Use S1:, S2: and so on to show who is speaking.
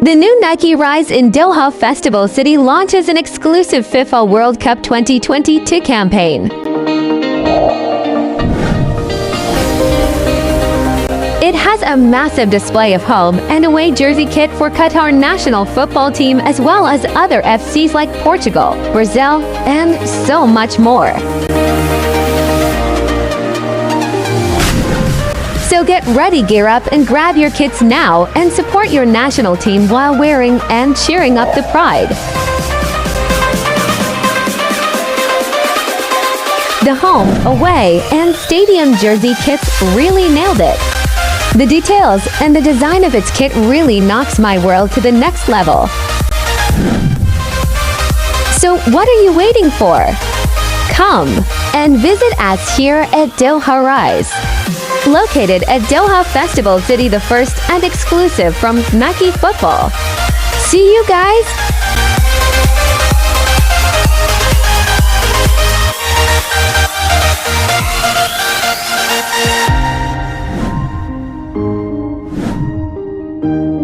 S1: The new Nike Rise in Doha Festival City launches an exclusive FIFA World Cup 2022 campaign. It has a massive display of home and away jersey kit for Qatar national football team as well as other FCs like Portugal, Brazil, and so much more. So get ready, gear up, and grab your kits now and support your national team while wearing and cheering up the pride. The home, away, and stadium jersey kits really nailed it. The details and the design of its kit really knocks my world to the next level. So what are you waiting for? Come and visit us here at Doha Rise. Located at Doha Festival City, the first and exclusive from Nike Football. See you guys!
S2: Thank you.